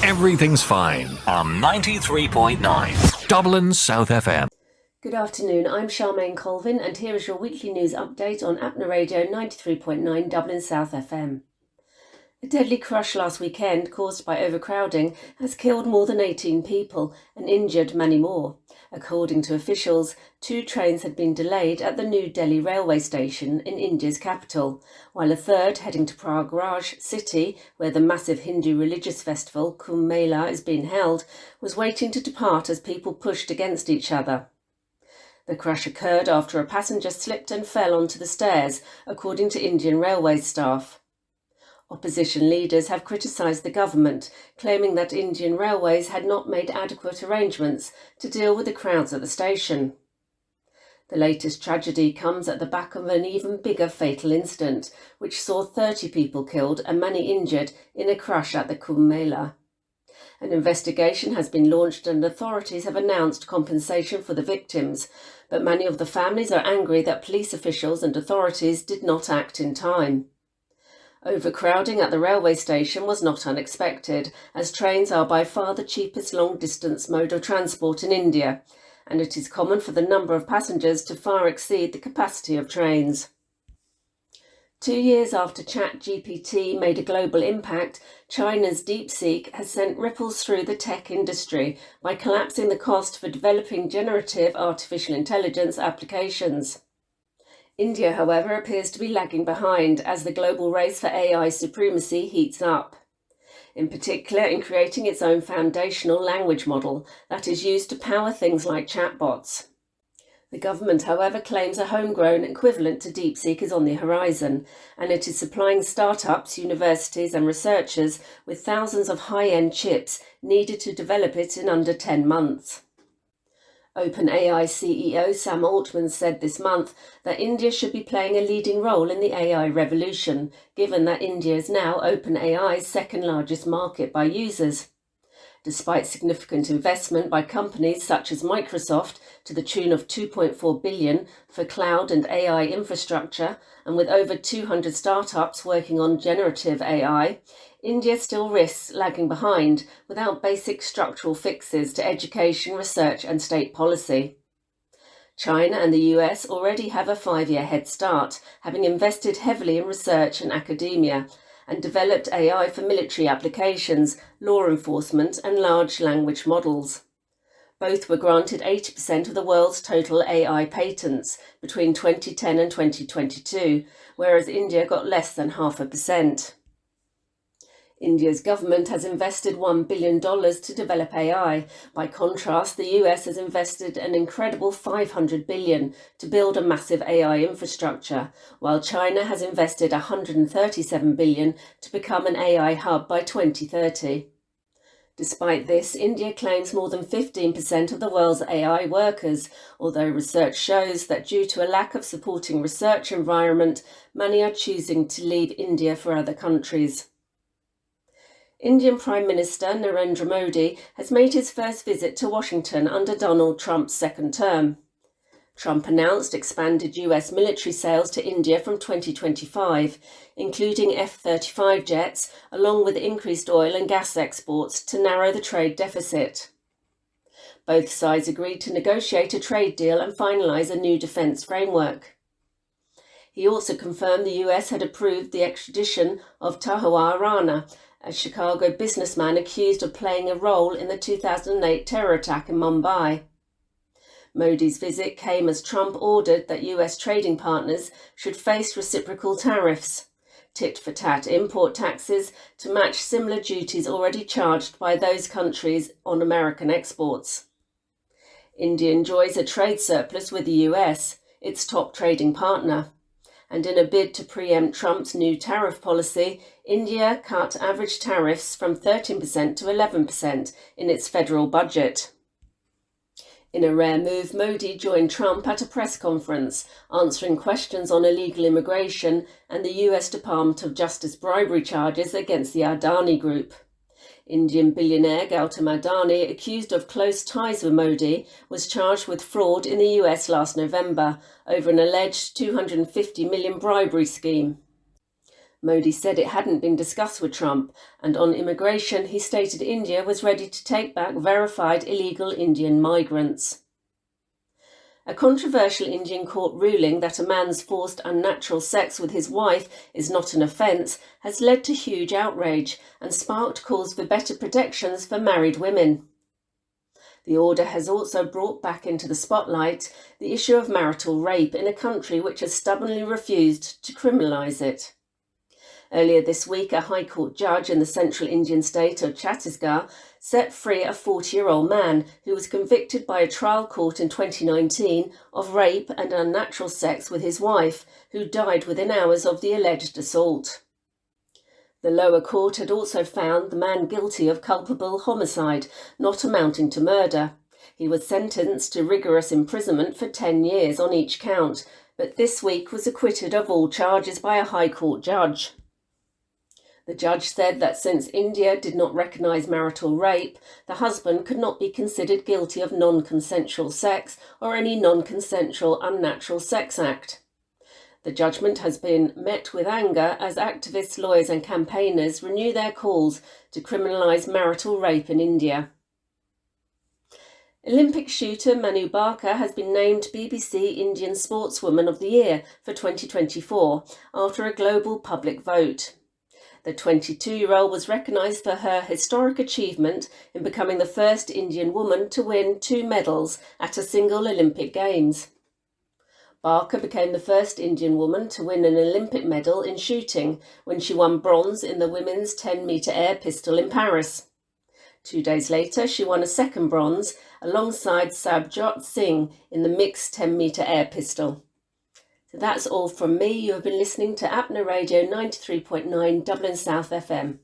Everything's fine on 93.9 Dublin South FM. Good afternoon, I'm Charmaine Colvin and here is your weekly news update on Apna Radio 93.9 Dublin South FM. A deadly crush last weekend caused by overcrowding has killed more than 18 people and injured many more. According to officials, 2 trains had been delayed at the New Delhi railway station in India's capital, while a third heading to Prayagraj city, where the massive Hindu religious festival Kumbh Mela is being held, was waiting to depart as people pushed against each other. The crash occurred after a passenger slipped and fell onto the stairs, according to Indian Railways staff. Opposition leaders have criticised the government, claiming that Indian Railways had not made adequate arrangements to deal with the crowds at the station. The latest tragedy comes at the back of an even bigger fatal incident, which saw 30 people killed and many injured in a crash at the Kumbh Mela. An investigation has been launched and authorities have announced compensation for the victims, but many of the families are angry that police officials and authorities did not act in time. Overcrowding at the railway station was not unexpected, as trains are by far the cheapest long-distance mode of transport in India, and it is common for the number of passengers to far exceed the capacity of trains. 2 years after ChatGPT made a global impact, China's DeepSeek has sent ripples through the tech industry by collapsing the cost for developing generative artificial intelligence applications. India, however, appears to be lagging behind as the global race for AI supremacy heats up, in particular in creating its own foundational language model that is used to power things like chatbots. The government, however, claims a homegrown equivalent to DeepSeek is on the horizon, and it is supplying startups, universities and researchers with thousands of high-end chips needed to develop it in under 10 months. OpenAI CEO Sam Altman said this month that India should be playing a leading role in the AI revolution, given that India is now OpenAI's second largest market by users. Despite significant investment by companies such as Microsoft to the tune of $2.4 billion for cloud and AI infrastructure, and with over 200 startups working on generative AI, India still risks lagging behind without basic structural fixes to education, research and state policy. China and the US already have a 5-year head start, having invested heavily in research and academia, and developed AI for military applications, law enforcement and large language models. Both were granted 80% of the world's total AI patents between 2010 and 2022, whereas India got less than 0.5%. India's government has invested $1 billion to develop AI. By contrast, the US has invested an incredible $500 billion to build a massive AI infrastructure, while China has invested $137 billion to become an AI hub by 2030. Despite this, India claims more than 15% of the world's AI workers, although research shows that due to a lack of supporting research environment, many are choosing to leave India for other countries. Indian Prime Minister Narendra Modi has made his first visit to Washington under Donald Trump's second term. Trump announced expanded US military sales to India from 2025, including F-35 jets, along with increased oil and gas exports to narrow the trade deficit. Both sides agreed to negotiate a trade deal and finalise a new defence framework. He also confirmed the US had approved the extradition of Tahawar Rana, a Chicago businessman accused of playing a role in the 2008 terror attack in Mumbai. Modi's visit came as Trump ordered that US trading partners should face reciprocal tariffs, tit-for-tat import taxes to match similar duties already charged by those countries on American exports. India enjoys a trade surplus with the US, its top trading partner. And in a bid to preempt Trump's new tariff policy, India cut average tariffs from 13% to 11% in its federal budget. In a rare move, Modi joined Trump at a press conference, answering questions on illegal immigration and the US Department of Justice bribery charges against the Adani Group. Indian billionaire Gautam Adani, accused of close ties with Modi, was charged with fraud in the US last November over an alleged $250 million bribery scheme. Modi said it hadn't been discussed with Trump, and on immigration he stated India was ready to take back verified illegal Indian migrants. A controversial Indian court ruling that a man's forced unnatural sex with his wife is not an offence has led to huge outrage and sparked calls for better protections for married women. The order has also brought back into the spotlight the issue of marital rape in a country which has stubbornly refused to criminalise it. Earlier this week, a High Court judge in the central Indian state of Chhattisgarh set free a 40-year-old man who was convicted by a trial court in 2019 of rape and unnatural sex with his wife, who died within hours of the alleged assault. The lower court had also found the man guilty of culpable homicide, not amounting to murder. He was sentenced to rigorous imprisonment for 10 years on each count, but this week was acquitted of all charges by a High Court judge. The judge said that since India did not recognise marital rape, the husband could not be considered guilty of non-consensual sex or any non-consensual unnatural sex act. The judgment has been met with anger as activists, lawyers and campaigners renew their calls to criminalise marital rape in India. Olympic shooter Manu Barker has been named BBC Indian Sportswoman of the Year for 2024 after a global public vote. The 22-year-old was recognised for her historic achievement in becoming the first Indian woman to win 2 medals at a single Olympic Games. Barker became the first Indian woman to win an Olympic medal in shooting when she won bronze in the women's 10-metre air pistol in Paris. 2 days later, she won a second bronze alongside Sabjot Singh in the mixed 10-metre air pistol. So that's all from me. You have been listening to Apna Radio 93.9 Dublin South FM.